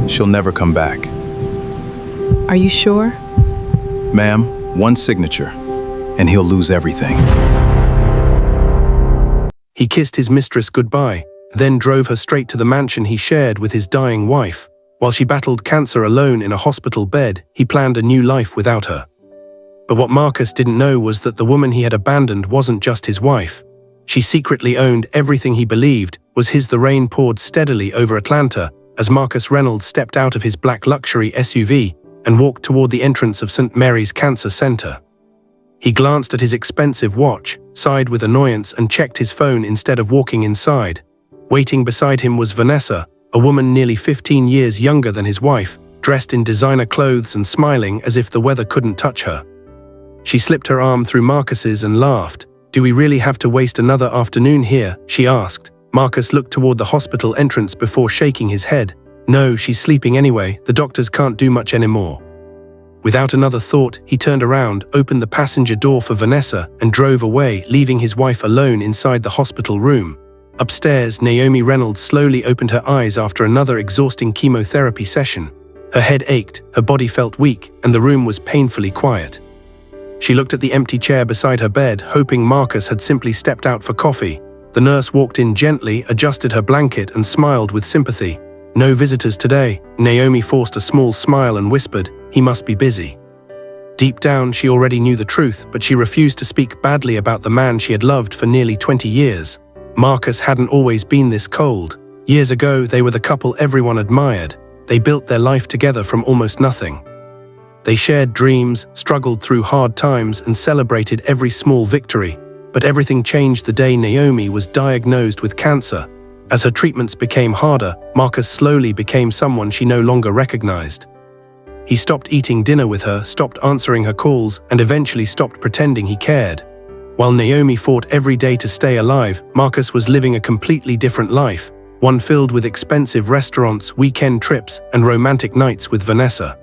She'll never come back. Are you sure? Ma'am, one signature, and he'll lose everything. He kissed his mistress goodbye, then drove her straight to the mansion he shared with his dying wife. While she battled cancer alone in a hospital bed, he planned a new life without her. But what Marcus didn't know was that the woman he had abandoned wasn't just his wife. She secretly owned everything he believed was his. The rain poured steadily over Atlanta as Marcus Reynolds stepped out of his black luxury SUV and walked toward the entrance of St. Mary's Cancer Center. He glanced at his expensive watch, sighed with annoyance, and checked his phone instead of walking inside. Waiting beside him was Vanessa, a woman nearly 15 years younger than his wife, dressed in designer clothes and smiling as if the weather couldn't touch her. She slipped her arm through Marcus's and laughed. "Do we really have to waste another afternoon here?" she asked. Marcus looked toward the hospital entrance before shaking his head. "No, she's sleeping anyway. The doctors can't do much anymore." Without another thought, he turned around, opened the passenger door for Vanessa, and drove away, leaving his wife alone inside the hospital room. Upstairs, Naomi Reynolds slowly opened her eyes after another exhausting chemotherapy session. Her head ached, her body felt weak, and the room was painfully quiet. She looked at the empty chair beside her bed, hoping Marcus had simply stepped out for coffee. The nurse walked in gently, adjusted her blanket, and smiled with sympathy. "No visitors today." Naomi forced a small smile and whispered, "He must be busy." Deep down, she already knew the truth, but she refused to speak badly about the man she had loved for nearly 20 years. Marcus hadn't always been this cold. Years ago, they were the couple everyone admired. They built their life together from almost nothing. They shared dreams, struggled through hard times, and celebrated every small victory. But everything changed the day Naomi was diagnosed with cancer. As her treatments became harder, Marcus slowly became someone she no longer recognized. He stopped eating dinner with her, stopped answering her calls, and eventually stopped pretending he cared. While Naomi fought every day to stay alive, Marcus was living a completely different life, one filled with expensive restaurants, weekend trips, and romantic nights with Vanessa.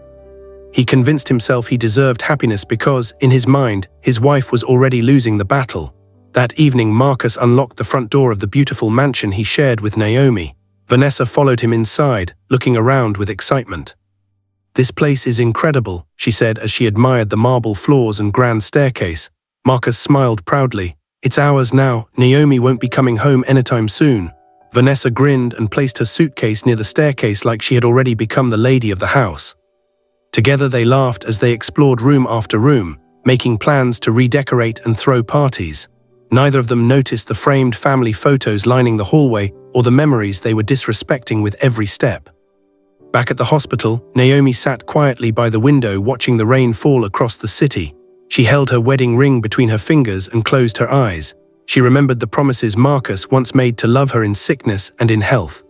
He convinced himself he deserved happiness because, in his mind, his wife was already losing the battle. That evening, Marcus unlocked the front door of the beautiful mansion he shared with Naomi. Vanessa followed him inside, looking around with excitement. "This place is incredible," she said as she admired the marble floors and grand staircase. Marcus smiled proudly. "It's ours now. Naomi won't be coming home anytime soon." Vanessa grinned and placed her suitcase near the staircase like she had already become the lady of the house. Together they laughed as they explored room after room, making plans to redecorate and throw parties. Neither of them noticed the framed family photos lining the hallway or the memories they were disrespecting with every step. Back at the hospital, Naomi sat quietly by the window watching the rain fall across the city. She held her wedding ring between her fingers and closed her eyes. She remembered the promises Marcus once made to love her in sickness and in health.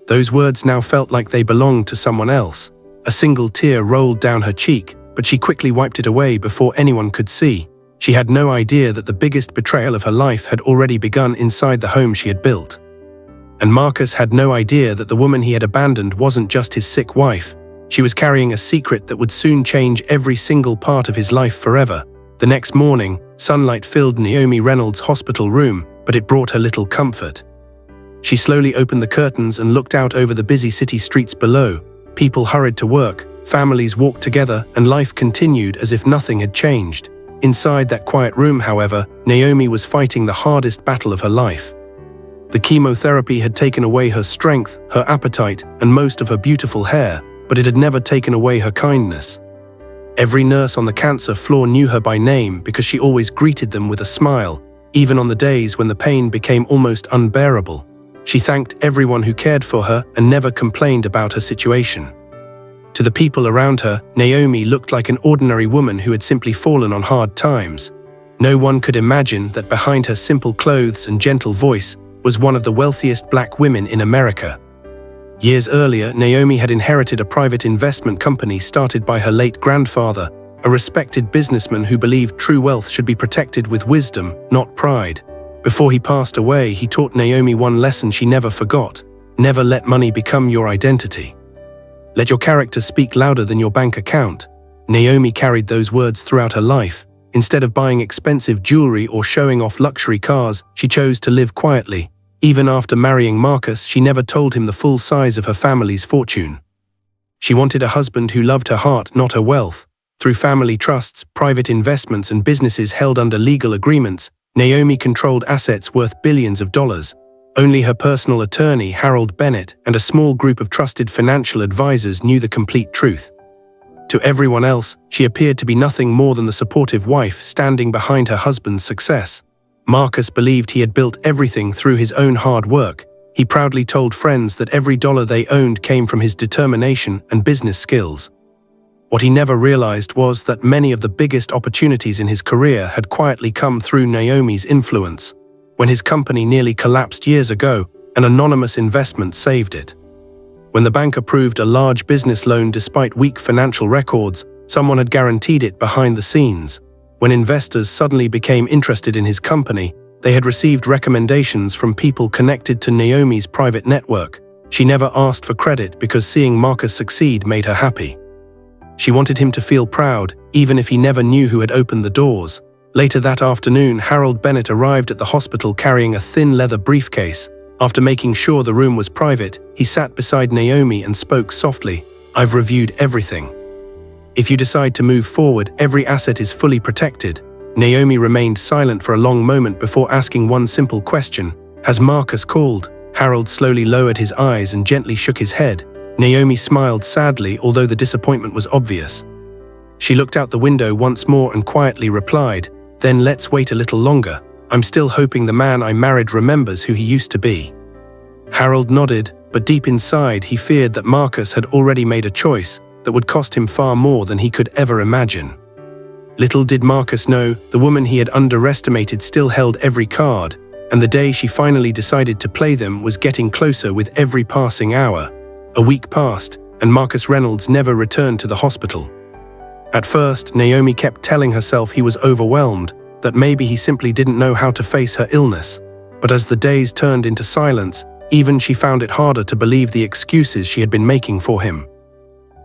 Those words now felt like they belonged to someone else. A single tear rolled down her cheek, but she quickly wiped it away before anyone could see. She had no idea that the biggest betrayal of her life had already begun inside the home she had built. And Marcus had no idea that the woman he had abandoned wasn't just his sick wife. She was carrying a secret that would soon change every single part of his life forever. The next morning, sunlight filled Naomi Reynolds' hospital room, but it brought her little comfort. She slowly opened the curtains and looked out over the busy city streets below. People hurried to work, families walked together, and life continued as if nothing had changed. Inside that quiet room, however, Naomi was fighting the hardest battle of her life. The chemotherapy had taken away her strength, her appetite, and most of her beautiful hair, but it had never taken away her kindness. Every nurse on the cancer floor knew her by name because she always greeted them with a smile, even on the days when the pain became almost unbearable. She thanked everyone who cared for her and never complained about her situation. To the people around her, Naomi looked like an ordinary woman who had simply fallen on hard times. No one could imagine that behind her simple clothes and gentle voice was one of the wealthiest black women in America. Years earlier, Naomi had inherited a private investment company started by her late grandfather, a respected businessman who believed true wealth should be protected with wisdom, not pride. Before he passed away, he taught Naomi one lesson she never forgot: never let money become your identity. Let your character speak louder than your bank account. Naomi carried those words throughout her life. Instead of buying expensive jewelry or showing off luxury cars, she chose to live quietly. Even after marrying Marcus, she never told him the full size of her family's fortune. She wanted a husband who loved her heart, not her wealth. Through family trusts, private investments, and businesses held under legal agreements, Naomi controlled assets worth billions of dollars. Only her personal attorney, Harold Bennett, and a small group of trusted financial advisors knew the complete truth. To everyone else, she appeared to be nothing more than the supportive wife standing behind her husband's success. Marcus believed he had built everything through his own hard work. He proudly told friends that every dollar they owned came from his determination and business skills. What he never realized was that many of the biggest opportunities in his career had quietly come through Naomi's influence. When his company nearly collapsed years ago, an anonymous investment saved it. When the bank approved a large business loan despite weak financial records, someone had guaranteed it behind the scenes. When investors suddenly became interested in his company, they had received recommendations from people connected to Naomi's private network. She never asked for credit because seeing Marcus succeed made her happy. She wanted him to feel proud, even if he never knew who had opened the doors. Later that afternoon, Harold Bennett arrived at the hospital carrying a thin leather briefcase. After making sure the room was private, he sat beside Naomi and spoke softly. "I've reviewed everything. If you decide to move forward, every asset is fully protected." Naomi remained silent for a long moment before asking one simple question. "Has Marcus called?" Harold slowly lowered his eyes and gently shook his head. Naomi smiled sadly, although the disappointment was obvious. She looked out the window once more and quietly replied, "Then let's wait a little longer. I'm still hoping the man I married remembers who he used to be." Harold nodded, but deep inside he feared that Marcus had already made a choice that would cost him far more than he could ever imagine. Little did Marcus know, the woman he had underestimated still held every card, and the day she finally decided to play them was getting closer with every passing hour. A week passed, and Marcus Reynolds never returned to the hospital. At first, Naomi kept telling herself he was overwhelmed, that maybe he simply didn't know how to face her illness. But as the days turned into silence, even she found it harder to believe the excuses she had been making for him.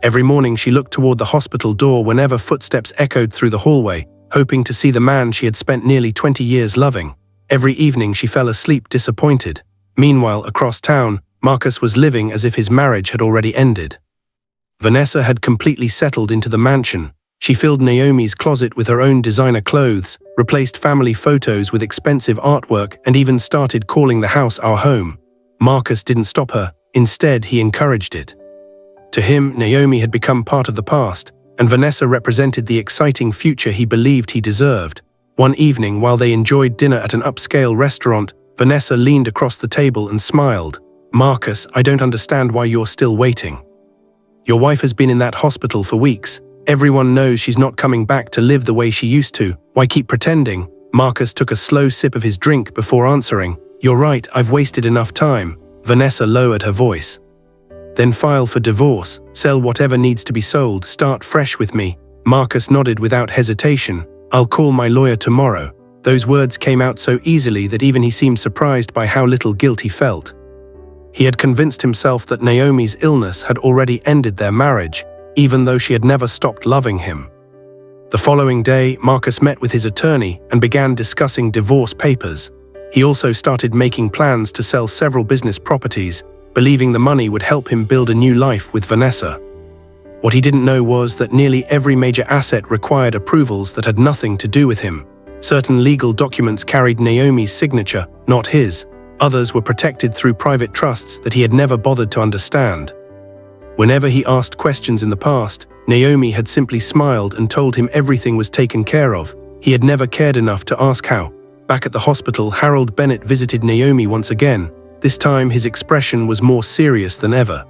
Every morning she looked toward the hospital door whenever footsteps echoed through the hallway, hoping to see the man she had spent nearly 20 years loving. Every evening she fell asleep disappointed. Meanwhile, across town, Marcus was living as if his marriage had already ended. Vanessa had completely settled into the mansion. She filled Naomi's closet with her own designer clothes, replaced family photos with expensive artwork, and even started calling the house our home. Marcus didn't stop her. Instead, he encouraged it. To him, Naomi had become part of the past, and Vanessa represented the exciting future he believed he deserved. One evening, while they enjoyed dinner at an upscale restaurant, Vanessa leaned across the table and smiled. "Marcus, I don't understand why you're still waiting. Your wife has been in that hospital for weeks. Everyone knows she's not coming back to live the way she used to. Why keep pretending?" Marcus took a slow sip of his drink before answering. "You're right, I've wasted enough time." Vanessa lowered her voice. "Then file for divorce, sell whatever needs to be sold, start fresh with me." Marcus nodded without hesitation. "I'll call my lawyer tomorrow." Those words came out so easily that even he seemed surprised by how little guilt he felt. He had convinced himself that Naomi's illness had already ended their marriage, even though she had never stopped loving him. The following day, Marcus met with his attorney and began discussing divorce papers. He also started making plans to sell several business properties, believing the money would help him build a new life with Vanessa. What he didn't know was that nearly every major asset required approvals that had nothing to do with him. Certain legal documents carried Naomi's signature, not his. Others were protected through private trusts that he had never bothered to understand. Whenever he asked questions in the past, Naomi had simply smiled and told him everything was taken care of. He had never cared enough to ask how. Back at the hospital, Harold Bennett visited Naomi once again. This time his expression was more serious than ever.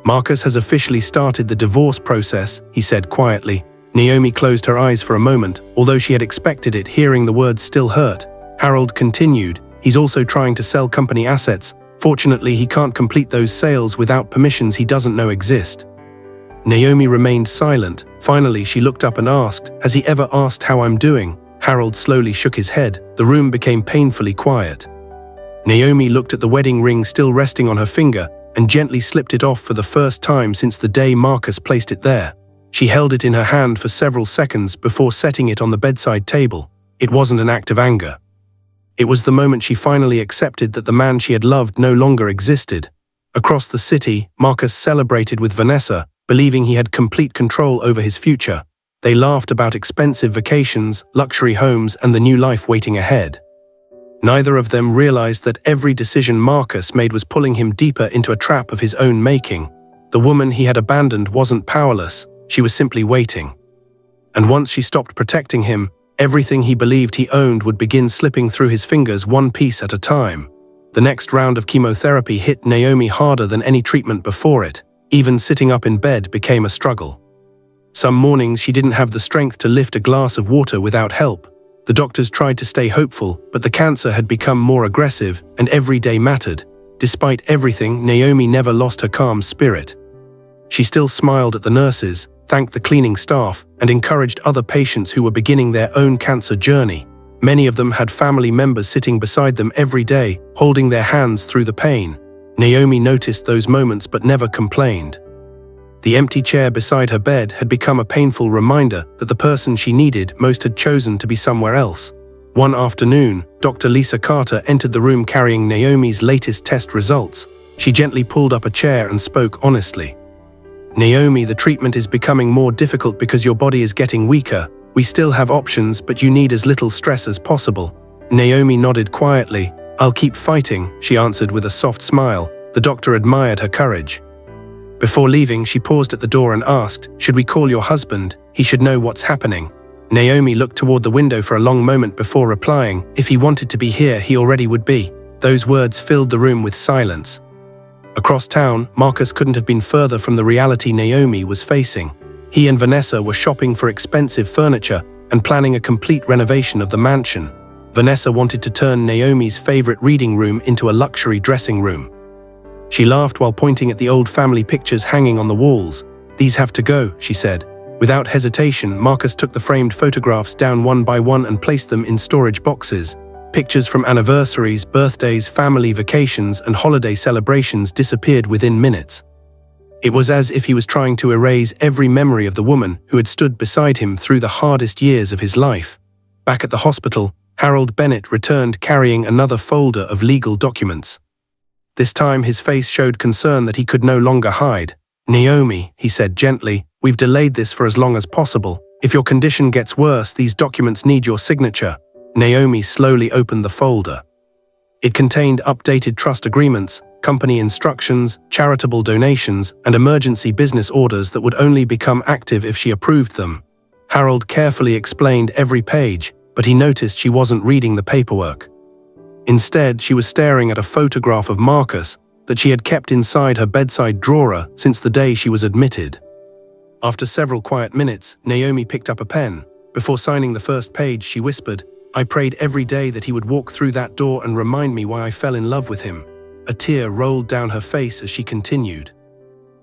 "Marcus has officially started the divorce process," he said quietly. Naomi closed her eyes for a moment, although she had expected it, hearing the words still hurt. Harold continued, "He's also trying to sell company assets. Fortunately, he can't complete those sales without permissions he doesn't know exist." Naomi remained silent. Finally, she looked up and asked, "Has he ever asked how I'm doing?" Harold slowly shook his head. The room became painfully quiet. Naomi looked at the wedding ring still resting on her finger and gently slipped it off for the first time since the day Marcus placed it there. She held it in her hand for several seconds before setting it on the bedside table. It wasn't an act of anger. It was the moment she finally accepted that the man she had loved no longer existed. Across the city, Marcus celebrated with Vanessa, believing he had complete control over his future. They laughed about expensive vacations, luxury homes, and the new life waiting ahead. Neither of them realized that every decision Marcus made was pulling him deeper into a trap of his own making. The woman he had abandoned wasn't powerless, she was simply waiting. And once she stopped protecting him, everything he believed he owned would begin slipping through his fingers one piece at a time. The next round of chemotherapy hit Naomi harder than any treatment before it. Even sitting up in bed became a struggle. Some mornings she didn't have the strength to lift a glass of water without help. The doctors tried to stay hopeful, but the cancer had become more aggressive, and every day mattered. Despite everything, Naomi never lost her calm spirit. She still smiled at the nurses, thanked the cleaning staff, and encouraged other patients who were beginning their own cancer journey. Many of them had family members sitting beside them every day, holding their hands through the pain. Naomi noticed those moments but never complained. The empty chair beside her bed had become a painful reminder that the person she needed most had chosen to be somewhere else. One afternoon, Dr. Lisa Carter entered the room carrying Naomi's latest test results. She gently pulled up a chair and spoke honestly. "Naomi, the treatment is becoming more difficult because your body is getting weaker. We still have options, but you need as little stress as possible." Naomi nodded quietly. "I'll keep fighting," she answered with a soft smile. The doctor admired her courage. Before leaving, she paused at the door and asked, "Should we call your husband? He should know what's happening." Naomi looked toward the window for a long moment before replying, "If he wanted to be here, he already would be." Those words filled the room with silence. Across town, Marcus couldn't have been further from the reality Naomi was facing. He and Vanessa were shopping for expensive furniture and planning a complete renovation of the mansion. Vanessa wanted to turn Naomi's favorite reading room into a luxury dressing room. She laughed while pointing at the old family pictures hanging on the walls. "These have to go," she said. Without hesitation, Marcus took the framed photographs down one by one and placed them in storage boxes. Pictures from anniversaries, birthdays, family vacations, and holiday celebrations disappeared within minutes. It was as if he was trying to erase every memory of the woman who had stood beside him through the hardest years of his life. Back at the hospital, Harold Bennett returned carrying another folder of legal documents. This time his face showed concern that he could no longer hide. "Naomi," he said gently, "we've delayed this for as long as possible. If your condition gets worse, these documents need your signature." Naomi slowly opened the folder. It contained updated trust agreements, company instructions, charitable donations, and emergency business orders that would only become active if she approved them. Harold carefully explained every page, but he noticed she wasn't reading the paperwork. Instead, she was staring at a photograph of Marcus that she had kept inside her bedside drawer since the day she was admitted. After several quiet minutes, Naomi picked up a pen. Before signing the first page, she whispered, "I prayed every day that he would walk through that door and remind me why I fell in love with him." A tear rolled down her face as she continued.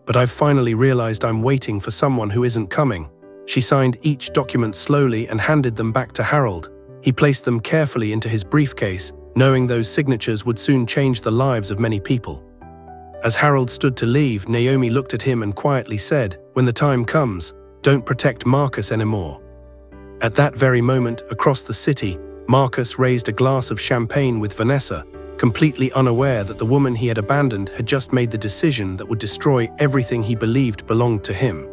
"But I've finally realized I'm waiting for someone who isn't coming." She signed each document slowly and handed them back to Harold. He placed them carefully into his briefcase, knowing those signatures would soon change the lives of many people. As Harold stood to leave, Naomi looked at him and quietly said, "When the time comes, don't protect Marcus anymore." At that very moment, across the city, Marcus raised a glass of champagne with Vanessa, completely unaware that the woman he had abandoned had just made the decision that would destroy everything he believed belonged to him.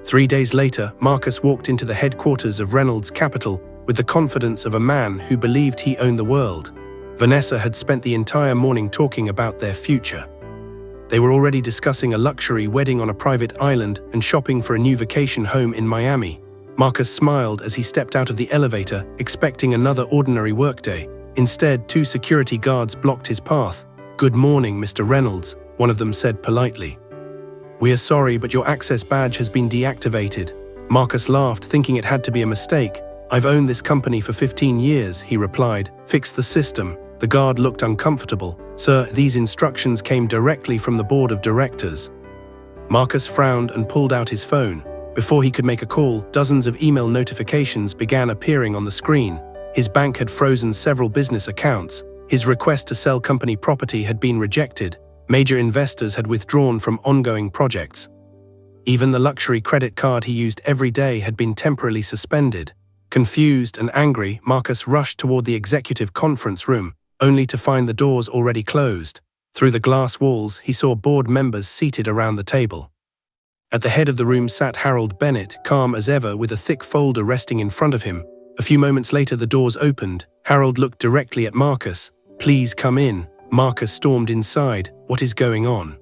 3 days later, Marcus walked into the headquarters of Reynolds Capital with the confidence of a man who believed he owned the world. Vanessa had spent the entire morning talking about their future. They were already discussing a luxury wedding on a private island and shopping for a new vacation home in Miami. Marcus smiled as he stepped out of the elevator, expecting another ordinary workday. Instead, 2 security guards blocked his path. "Good morning, Mr. Reynolds," one of them said politely. "We are sorry, but your access badge has been deactivated." Marcus laughed, thinking it had to be a mistake. "I've owned this company for 15 years, he replied. "Fix the system." The guard looked uncomfortable. "Sir, these instructions came directly from the board of directors." Marcus frowned and pulled out his phone. Before he could make a call, dozens of email notifications began appearing on the screen. His bank had frozen several business accounts. His request to sell company property had been rejected. Major investors had withdrawn from ongoing projects. Even the luxury credit card he used every day had been temporarily suspended. Confused and angry, Marcus rushed toward the executive conference room, only to find the doors already closed. Through the glass walls, he saw board members seated around the table. At the head of the room sat Harold Bennett, calm as ever, with a thick folder resting in front of him. A few moments later, the doors opened. Harold looked directly at Marcus. "Please come in." Marcus stormed inside. "What is going on?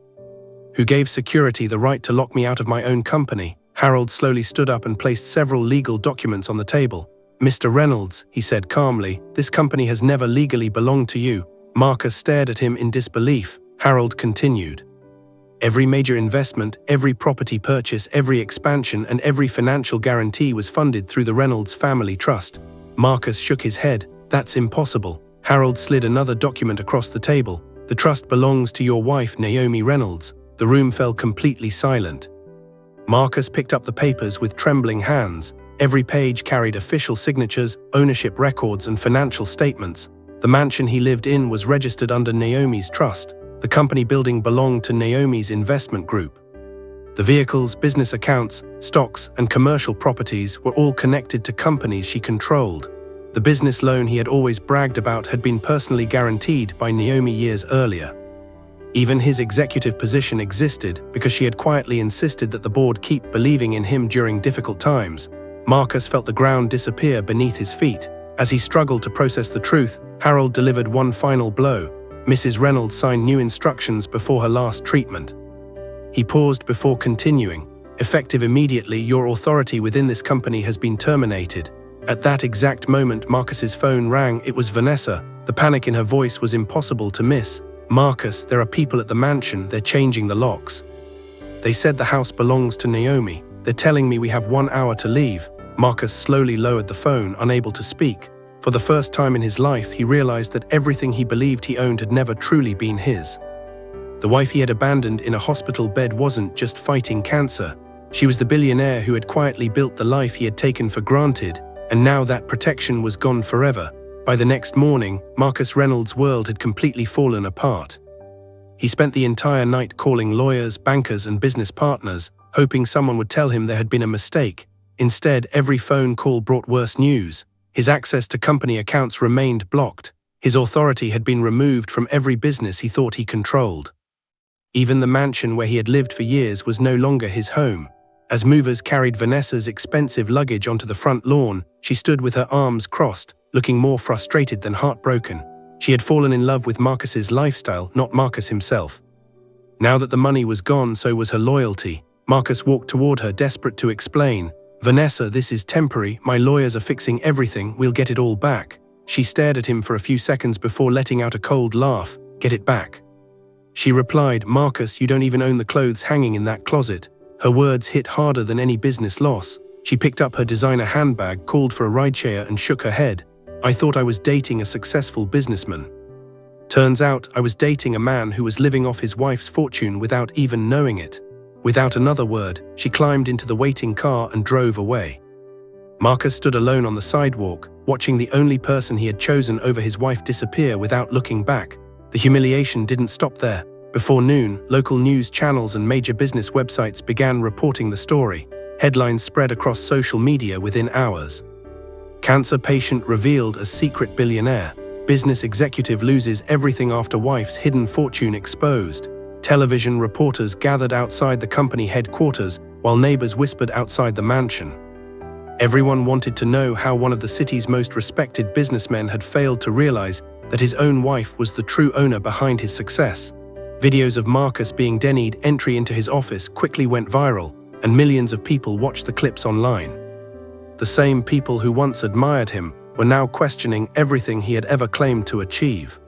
Who gave security the right to lock me out of my own company?" Harold slowly stood up and placed several legal documents on the table. "Mr. Reynolds," he said calmly, "this company has never legally belonged to you." Marcus stared at him in disbelief. Harold continued. "Every major investment, every property purchase, every expansion, and every financial guarantee was funded through the Reynolds family trust." Marcus shook his head. "That's impossible." Harold slid another document across the table. "The trust belongs to your wife, Naomi Reynolds." The room fell completely silent. Marcus picked up the papers with trembling hands. Every page carried official signatures, ownership records, and financial statements. The mansion he lived in was registered under Naomi's trust. The company building belonged to Naomi's investment group. The vehicles, business accounts, stocks, and commercial properties were all connected to companies she controlled. The business loan he had always bragged about had been personally guaranteed by Naomi years earlier. Even his executive position existed because she had quietly insisted that the board keep believing in him during difficult times. Marcus felt the ground disappear beneath his feet. As he struggled to process the truth, Harold delivered one final blow. Mrs. Reynolds signed new instructions before her last treatment. He paused before continuing. "Effective immediately, your authority within this company has been terminated." At that exact moment, Marcus's phone rang. It was Vanessa. The panic in her voice was impossible to miss. "Marcus, there are people at the mansion. They're changing the locks. They said the house belongs to Naomi. They're telling me we have 1 hour to leave." Marcus slowly lowered the phone, unable to speak. For the first time in his life, he realized that everything he believed he owned had never truly been his. The wife he had abandoned in a hospital bed wasn't just fighting cancer. She was the billionaire who had quietly built the life he had taken for granted, and now that protection was gone forever. By the next morning, Marcus Reynolds' world had completely fallen apart. He spent the entire night calling lawyers, bankers, and business partners, hoping someone would tell him there had been a mistake. Instead, every phone call brought worse news. His access to company accounts remained blocked. His authority had been removed from every business he thought he controlled. Even the mansion where he had lived for years was no longer his home. As movers carried Vanessa's expensive luggage onto the front lawn, she stood with her arms crossed, looking more frustrated than heartbroken. She had fallen in love with Marcus's lifestyle, not Marcus himself. Now that the money was gone, so was her loyalty. Marcus walked toward her, desperate to explain. "Vanessa, this is temporary. My lawyers are fixing everything. We'll get it all back." She stared at him for a few seconds before letting out a cold laugh. "Get it back?" She replied, "Marcus, you don't even own the clothes hanging in that closet." Her words hit harder than any business loss. She picked up her designer handbag, called for a rideshare, and shook her head. "I thought I was dating a successful businessman. Turns out I was dating a man who was living off his wife's fortune without even knowing it." Without another word, she climbed into the waiting car and drove away. Marcus stood alone on the sidewalk, watching the only person he had chosen over his wife disappear without looking back. The humiliation didn't stop there. Before noon, local news channels and major business websites began reporting the story. Headlines spread across social media within hours. Cancer patient revealed as secret billionaire. Business executive loses everything after wife's hidden fortune exposed. Television reporters gathered outside the company headquarters, while neighbors whispered outside the mansion. Everyone wanted to know how one of the city's most respected businessmen had failed to realize that his own wife was the true owner behind his success. Videos of Marcus being denied entry into his office quickly went viral, and millions of people watched the clips online. The same people who once admired him were now questioning everything he had ever claimed to achieve.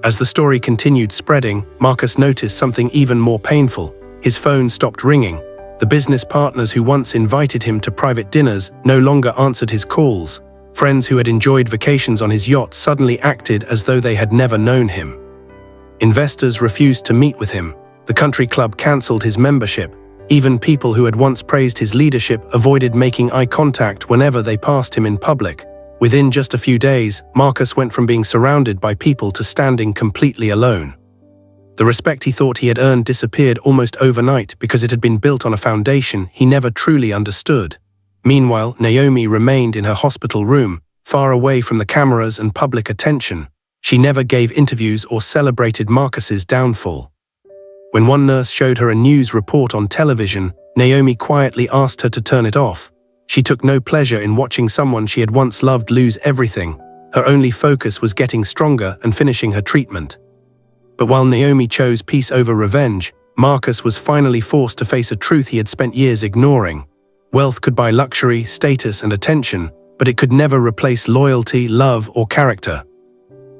As the story continued spreading, Marcus noticed something even more painful. His phone stopped ringing. The business partners who once invited him to private dinners no longer answered his calls. Friends who had enjoyed vacations on his yacht suddenly acted as though they had never known him. Investors refused to meet with him. The country club cancelled his membership. Even people who had once praised his leadership avoided making eye contact whenever they passed him in public. Within just a few days, Marcus went from being surrounded by people to standing completely alone. The respect he thought he had earned disappeared almost overnight because it had been built on a foundation he never truly understood. Meanwhile, Naomi remained in her hospital room, far away from the cameras and public attention. She never gave interviews or celebrated Marcus's downfall. When one nurse showed her a news report on television, Naomi quietly asked her to turn it off. She took no pleasure in watching someone she had once loved lose everything. Her only focus was getting stronger and finishing her treatment. But while Naomi chose peace over revenge, Marcus was finally forced to face a truth he had spent years ignoring. Wealth could buy luxury, status, and attention, but it could never replace loyalty, love, or character.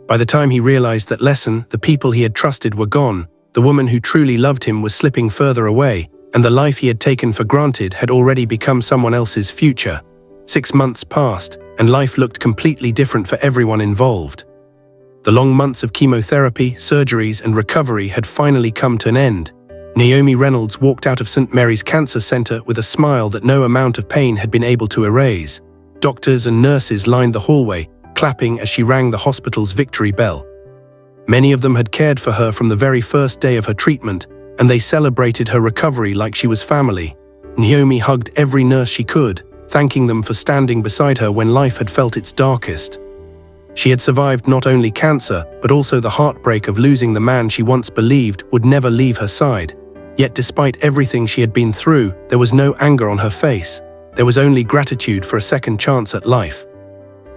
By the time he realized that lesson, the people he had trusted were gone, the woman who truly loved him was slipping further away, and the life he had taken for granted had already become someone else's future. 6 months passed, and life looked completely different for everyone involved. The long months of chemotherapy, surgeries, and recovery had finally come to an end. Naomi Reynolds walked out of St. Mary's Cancer Center with a smile that no amount of pain had been able to erase. Doctors and nurses lined the hallway, clapping as she rang the hospital's victory bell. Many of them had cared for her from the very first day of her treatment, and they celebrated her recovery like she was family. Naomi hugged every nurse she could, thanking them for standing beside her when life had felt its darkest. She had survived not only cancer, but also the heartbreak of losing the man she once believed would never leave her side. Yet despite everything she had been through, there was no anger on her face. There was only gratitude for a second chance at life.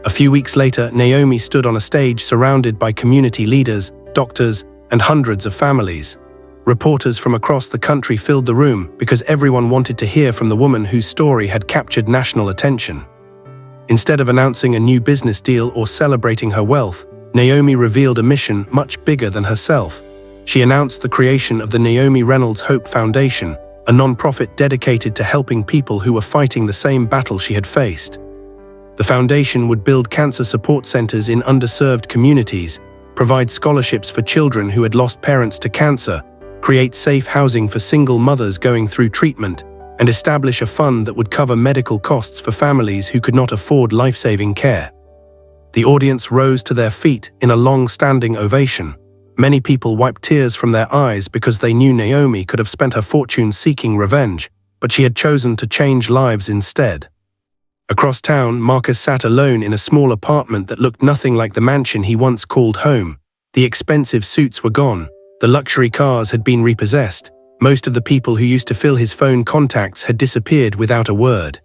A few weeks later, Naomi stood on a stage surrounded by community leaders, doctors, and hundreds of families. Reporters from across the country filled the room because everyone wanted to hear from the woman whose story had captured national attention. Instead of announcing a new business deal or celebrating her wealth, Naomi revealed a mission much bigger than herself. She announced the creation of the Naomi Reynolds Hope Foundation, a non-profit dedicated to helping people who were fighting the same battle she had faced. The foundation would build cancer support centers in underserved communities, provide scholarships for children who had lost parents to cancer, create safe housing for single mothers going through treatment, and establish a fund that would cover medical costs for families who could not afford life-saving care. The audience rose to their feet in a long-standing ovation. Many people wiped tears from their eyes because they knew Naomi could have spent her fortune seeking revenge, but she had chosen to change lives instead. Across town, Marcus sat alone in a small apartment that looked nothing like the mansion he once called home. The expensive suits were gone, the luxury cars had been repossessed, most of the people who used to fill his phone contacts had disappeared without a word.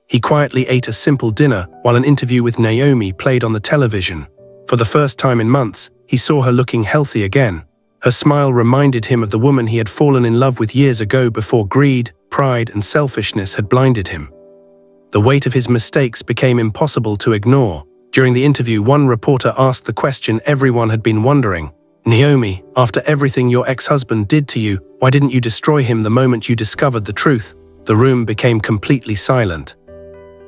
He quietly ate a simple dinner while an interview with Naomi played on the television. For the first time in months, he saw her looking healthy again. Her smile reminded him of the woman he had fallen in love with years ago before greed, pride, and selfishness had blinded him. The weight of his mistakes became impossible to ignore. During the interview, one reporter asked the question everyone had been wondering. "Naomi, after everything your ex-husband did to you, why didn't you destroy him the moment you discovered the truth?" The room became completely silent.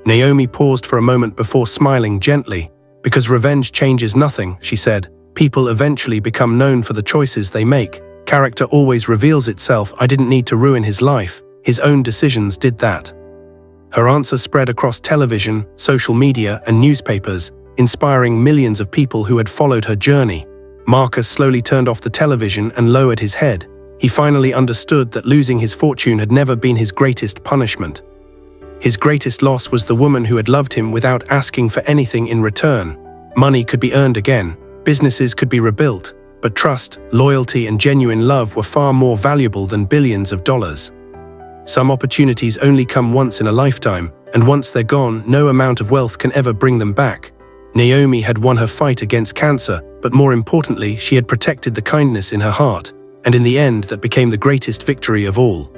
Naomi paused for a moment before smiling gently. "Because revenge changes nothing," she said. "People eventually become known for the choices they make. Character always reveals itself. I didn't need to ruin his life. His own decisions did that." Her answer spread across television, social media, and newspapers, inspiring millions of people who had followed her journey. Marcus slowly turned off the television and lowered his head. He finally understood that losing his fortune had never been his greatest punishment. His greatest loss was the woman who had loved him without asking for anything in return. Money could be earned again, businesses could be rebuilt, but trust, loyalty, and genuine love were far more valuable than billions of dollars. Some opportunities only come once in a lifetime, and once they're gone, no amount of wealth can ever bring them back. Naomi had won her fight against cancer, but more importantly, she had protected the kindness in her heart, and in the end, that became the greatest victory of all.